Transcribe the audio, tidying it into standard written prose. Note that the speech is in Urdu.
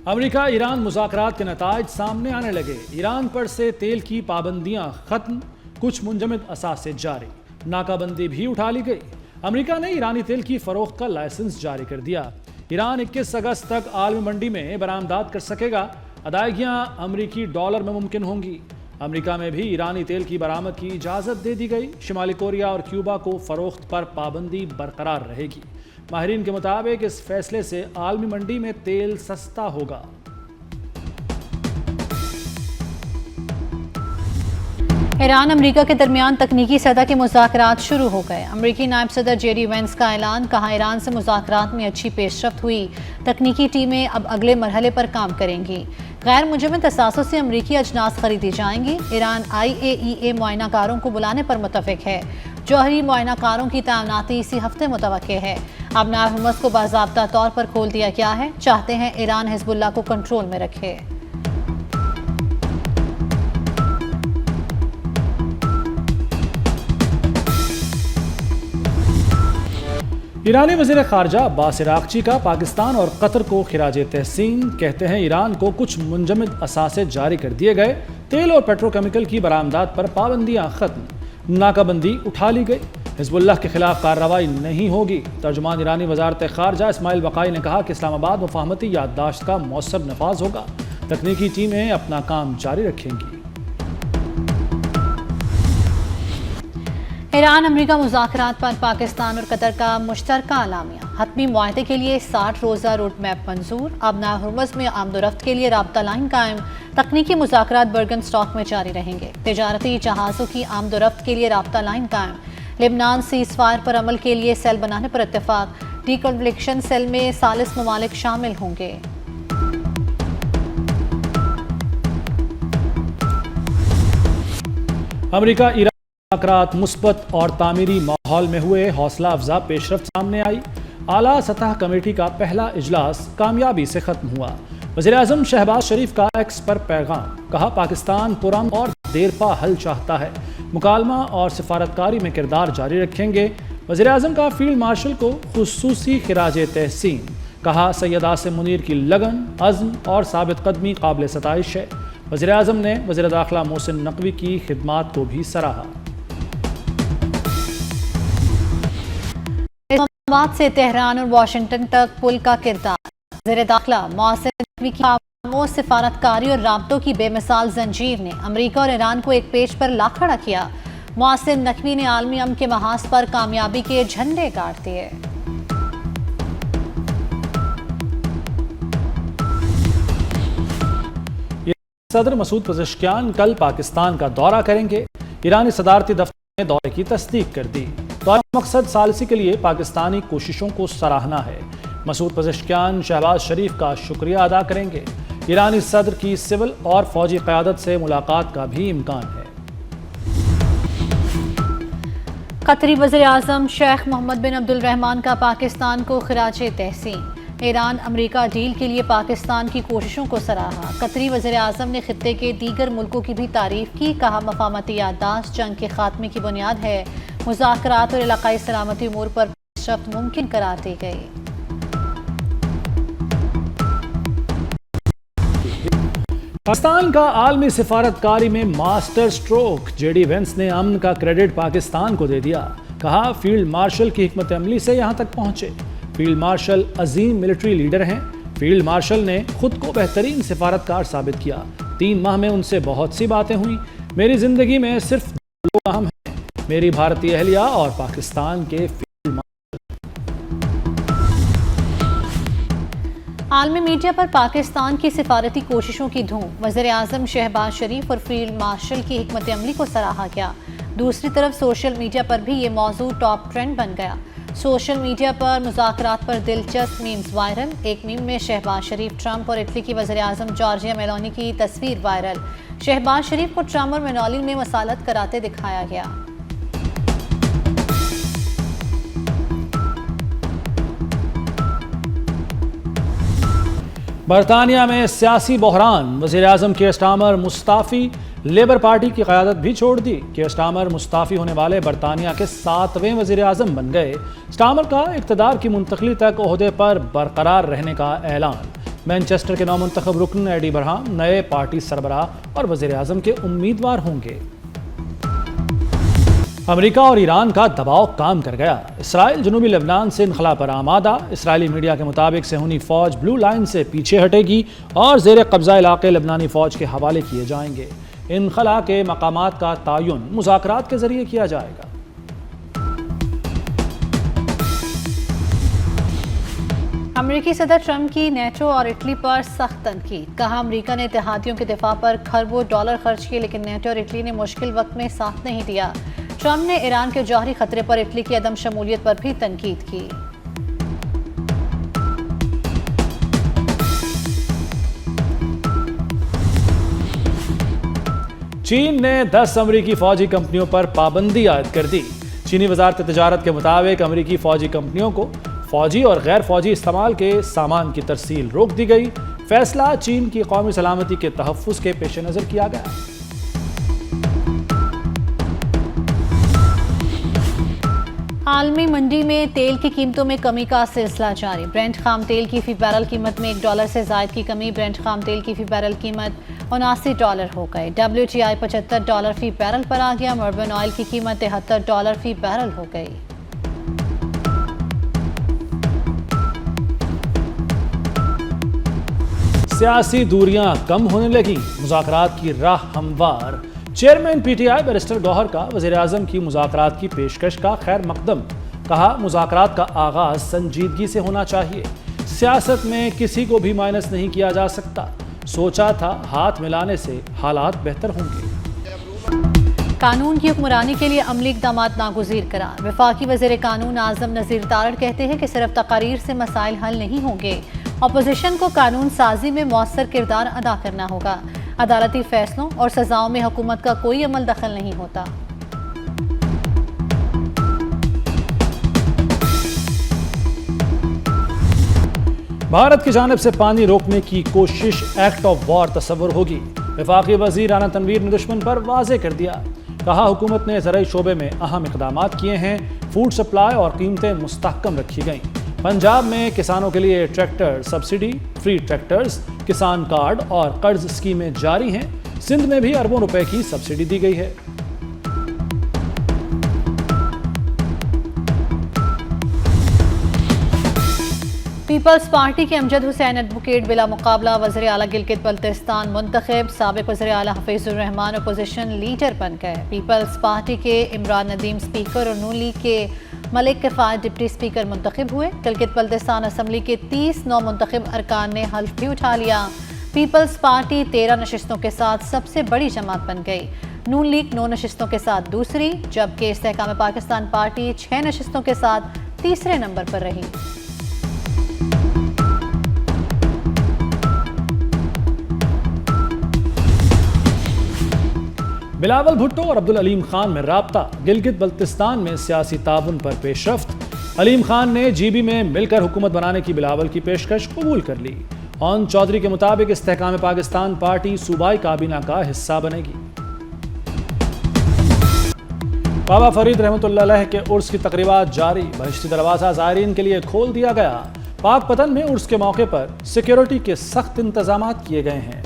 امریکہ ایران مذاکرات کے نتائج سامنے آنے لگے۔ ایران پر سے تیل کی پابندیاں ختم، کچھ منجمد اثاثے جاری، ناکہ بندی بھی اٹھا لی گئی۔ امریکہ نے ایرانی تیل کی فروخت کا لائسنس جاری کر دیا۔ ایران 21 اگست تک عالمی منڈی میں برآمدات کر سکے گا۔ ادائیگیاں امریکی ڈالر میں ممکن ہوں گی۔ امریکہ میں بھی ایرانی تیل کی برآمد کی اجازت دے دی گئی۔ شمالی کوریا اور کیوبا کو فروخت پر پابندی برقرار رہے گی۔ ماہرین کے مطابق اس فیصلے سے عالمی منڈی میں تیل سستا ہوگا۔ ایران امریکہ کے درمیان تکنیکی سطح کے مذاکرات شروع ہو گئے۔ امریکی نائب صدر جے ڈی وینس کا اعلان، کہا ایران سے مذاکرات میں اچھی پیش رفت ہوئی، تکنیکی ٹیمیں اب اگلے مرحلے پر کام کریں گی۔ غیر منجمد اثاثوں سے امریکی اجناس خریدی جائیں گی۔ ایران IAEA معائنہ کاروں کو بلانے پر متفق ہے۔ جوہری معائنہ کاروں کی تعیناتی اسی ہفتے متوقع ہے۔ اب نائب حرمز کو باضابطہ طور پر کھول دیا گیا ہے۔ چاہتے ہیں ایران حزب اللہ کو کنٹرول میں رکھے۔ ایرانی وزیر خارجہ عباس عراقچی کا پاکستان اور قطر کو خراج تحسین، کہتے ہیں ایران کو کچھ منجمد اثاثے جاری کر دیے گئے، تیل اور پیٹروکیمیکل کی برآمدات پر پابندیاں ختم، ناکہ بندی اٹھا لی گئی، حزب اللہ کے خلاف کارروائی نہیں ہوگی۔ ترجمان ایرانی وزارت خارجہ اسماعیل بقائی نے کہا کہ اسلام آباد مفاہمتی یادداشت کا مؤثر نفاذ ہوگا، تکنیکی ٹیمیں اپنا کام جاری رکھیں گی۔ ایران امریکہ مذاکرات پر پاکستان اور قطر کا مشترکہ اعلامیہ، حتمی معاہدے کے لیے 60 روزہ روڈ میپ منظور۔ اب نائب حرمز میں آمد و رفت کے لیے رابطہ لائن قائم، تکنیکی مذاکرات برگن اسٹاک میں جاری رہیں گے۔ تجارتی جہازوں کی آمد و رفت کے لیے رابطہ لائن قائم۔ لبنان سیز فائر پر عمل کے لیے سیل بنانے پر اتفاق، ڈی کنفلکشن سیل میں 40 ممالک شامل ہوں گے۔ امریکہ ایران مذاکرات مثبت اور تعمیری ماحول میں ہوئے، حوصلہ افزا پیش رفت سامنے آئی۔ اعلیٰ سطح کمیٹی کا پہلا اجلاس کامیابی سے ختم ہوا۔ وزیر اعظم شہباز شریف کا ایکس پر پیغام، کہا پاکستان پرامن اور دیرپا حل چاہتا ہے، مکالمہ اور سفارتکاری میں کردار جاری رکھیں گے۔ وزیر اعظم کا فیلڈ مارشل کو خصوصی خراج تحسین، کہا سید عاصم منیر کی لگن، عزم اور ثابت قدمی قابل ستائش ہے۔ وزیر اعظم نے وزیر داخلہ محسن نقوی کی خدمات کو بھی سراہا۔ اسلام آباد سے تہران اور واشنگٹن تک پل کا کردار، وزیر داخلہ محسن نقوی کی خاموش سفارتکاری اور رابطوں کی بے مثال زنجیر نے امریکہ اور ایران کو ایک پیج پر لا کھڑا کیا۔ محسن نقوی نے عالمی امن کے محاذ پر کامیابی کے جھنڈے گاڑ دیے۔ صدر مسعود پزشکیان کل پاکستان کا دورہ کریں گے۔ ایرانی صدارتی دفتر نے دورے کی تصدیق کر دی۔ دورے کا مقصد ثالثی کے لیے پاکستانی کوششوں کو سراہنا ہے۔ مسعود پزشکیان شہباز شریف کا شکریہ ادا کریں گے۔ ایرانی صدر کی سول اور فوجی قیادت سے ملاقات کا بھی امکان ہے۔ قطری وزیر اعظم شیخ محمد بن عبد الرحمن کا پاکستان کو خراج تحسین، ایران امریکہ ڈیل کے لیے پاکستان کی کوششوں کو سراہا۔ قطری وزیر اعظم نے خطے کے دیگر ملکوں کی بھی تعریف کی، کہا مفاہمتی یادداشت جنگ کے خاتمے کی بنیاد ہے، مذاکرات اور علاقائی سلامتی امور پر پیش رفت ممکن قرار دی گئی۔ پاکستان کا عالمی سفارتکاری میں master stroke, J D Vance نے امن کا کریڈٹ پاکستان کو دے دیا، کہا فیلڈ مارشل کی حکمت عملی سے یہاں تک پہنچے۔ فیلڈ مارشل عظیم ملٹری لیڈر ہیں۔ فیلڈ مارشل نے خود کو بہترین سفارتکار ثابت کیا۔ 3 ماہ میں ان سے بہت سی باتیں ہوئیں۔ میری زندگی میں صرف 2 لوگ اہم ہیں، میری بھارتی اہلیہ اور پاکستان کے فیلڈ مارشل۔ عالمی میڈیا پر پاکستان کی سفارتی کوششوں کی دھوم، وزیر اعظم شہباز شریف اور فیلڈ مارشل کی حکمت عملی کو سراہا گیا۔ دوسری طرف سوشل میڈیا پر بھی یہ موضوع ٹاپ ٹرینڈ بن گیا۔ سوشل میڈیا پر مذاکرات پر دلچسپ میمز وائرل۔ ایک میم میں شہباز شریف، ٹرمپ اور اٹلی کی وزیر اعظم جارجیا میلونی کی تصویر وائرل۔ شہباز شریف کو ٹرمپ اور میلونی میں مصالحت کراتے دکھایا گیا۔ برطانیہ میں سیاسی بحران، وزیر اعظم کیئر سٹارمر مستعفی، لیبر پارٹی کی قیادت بھی چھوڑ دی۔ کیئر سٹارمر مستعفی ہونے والے برطانیہ کے 7ویں وزیر اعظم بن گئے۔ سٹارمر کا اقتدار کی منتقلی تک عہدے پر برقرار رہنے کا اعلان۔ مینچسٹر کے نومنتخب رکن ایڈی برہام نئے پارٹی سربراہ اور وزیر اعظم کے امیدوار ہوں گے۔ امریکہ اور ایران کا دباؤ کام کر گیا۔ اسرائیل جنوبی لبنان سے انخلا پر آمادہ۔ اسرائیلی میڈیا کے مطابق صہیونی فوج بلو لائن سے پیچھے ہٹے گی اور زیر قبضہ علاقے لبنانی فوج کے حوالے کیے جائیں گے۔ انخلا کے مقامات کا تعین مذاکرات کے ذریعے کیا جائے گا۔ امریکی صدر ٹرمپ کی نیٹو اور اٹلی پر سخت تنقید۔ کہا امریکہ نے اتحادیوں کے دفاع پر کھربوں ڈالر خرچ کیے لیکن نیٹو اور اٹلی نے مشکل وقت میں ساتھ نہیں دیا۔ ٹرمپ نے ایران کے جوہری خطرے پر اٹلی کی عدم شمولیت پر بھی تنقید کی۔ چین نے 10 امریکی فوجی کمپنیوں پر پابندی عائد کر دی۔ چینی وزارت تجارت کے مطابق امریکی فوجی کمپنیوں کو فوجی اور غیر فوجی استعمال کے سامان کی ترسیل روک دی گئی۔ فیصلہ چین کی قومی سلامتی کے تحفظ کے پیش نظر کیا گیا۔ عالمی منڈی میں تیل کی قیمتوں میں کمی کا سلسلہ جاری۔ برنٹ خام تیل کی فی بیرل قیمت میں $1 سے زائد کی کمی۔ برنٹ خام تیل کی فی بیرل قیمت $79 ہو گئے۔ WTI $75 فی بیرل پر آ گیا۔ مربن آئل کی قیمت $73 فی بیرل ہو گئی۔ سیاسی دوریاں کم ہونے لگیں، مذاکرات کی راہ ہموار۔ Chairman P T I barrister Gohar کا وزیر اعظم کی مذاکرات کی پیشکش کا خیر مقدم۔ کہا مذاکرات کا آغاز سنجیدگی سے ہونا چاہیے۔ سیاست میں کسی کو بھی مائنس نہیں کیا جا سکتا۔ سوچا تھا ہاتھ ملانے سے حالات بہتر ہوں گے۔ قانون کی حکمرانی کے لیے عملی اقدامات ناگزیر قرار۔ وفاقی وزیر قانون اعظم نذیر تارڑ کہتے ہیں کہ صرف تقاریر سے مسائل حل نہیں ہوں گے، اپوزیشن کو قانون سازی میں مؤثر کردار ادا کرنا ہوگا۔ عدالتی فیصلوں اور سزاؤں میں حکومت کا کوئی عمل دخل نہیں ہوتا۔ بھارت کی جانب سے پانی روکنے کی کوشش ایکٹ آف وار تصور ہوگی۔ وفاقی وزیر رانا تنویر نے دشمن پر واضح کر دیا۔ کہا حکومت نے زرعی شعبے میں اہم اقدامات کیے ہیں۔ فوڈ سپلائی اور قیمتیں مستحکم رکھی گئیں۔ پنجاب میں کسانوں کے لیے ٹریکٹر سبسڈی، فری ٹریکٹرز، کسان کارڈ اور قرض اسکیمیں جاری ہیں۔ سندھ میں بھی اربوں روپے کی سبسڈی دی گئی ہے۔ پیپلز پارٹی کے امجد حسین ایڈوکیٹ بلا مقابلہ وزیر اعلیٰ گلگت بلتستان منتخب۔ سابق وزیر اعلیٰ حفیظ الرحمان اپوزیشن لیڈر بن گئے۔ پیپلز پارٹی کے عمران ندیم سپیکر اور نون لیگ کے ملک کفایت ڈپٹی سپیکر منتخب ہوئے۔ گلگت بلتستان اسمبلی کے 30 نو منتخب ارکان نے حلف بھی اٹھا لیا۔ پیپلز پارٹی 13 نشستوں کے ساتھ سب سے بڑی جماعت بن گئی۔ نون لیگ 9 نشستوں کے ساتھ دوسری، جبکہ استحکام پاکستان پارٹی 6 نشستوں کے ساتھ تیسرے نمبر پر رہی۔ بلاول بھٹو اور عبدالعلیم خان میں رابطہ۔ گلگت بلتستان میں سیاسی تعاون پر پیش رفت۔ علیم خان نے جی بی میں مل کر حکومت بنانے کی بلاول کی پیشکش قبول کر لی۔ اون چودھری کے مطابق استحکام پاکستان پارٹی صوبائی کابینہ کا حصہ بنے گی۔ بابا فرید رحمۃ اللہ علیہ کے عرس کی تقریبات جاری۔ بہشتی دروازہ زائرین کے لیے کھول دیا گیا۔ پاک پتن میں عرس کے موقع پر سیکیورٹی کے سخت انتظامات کیے گئے ہیں۔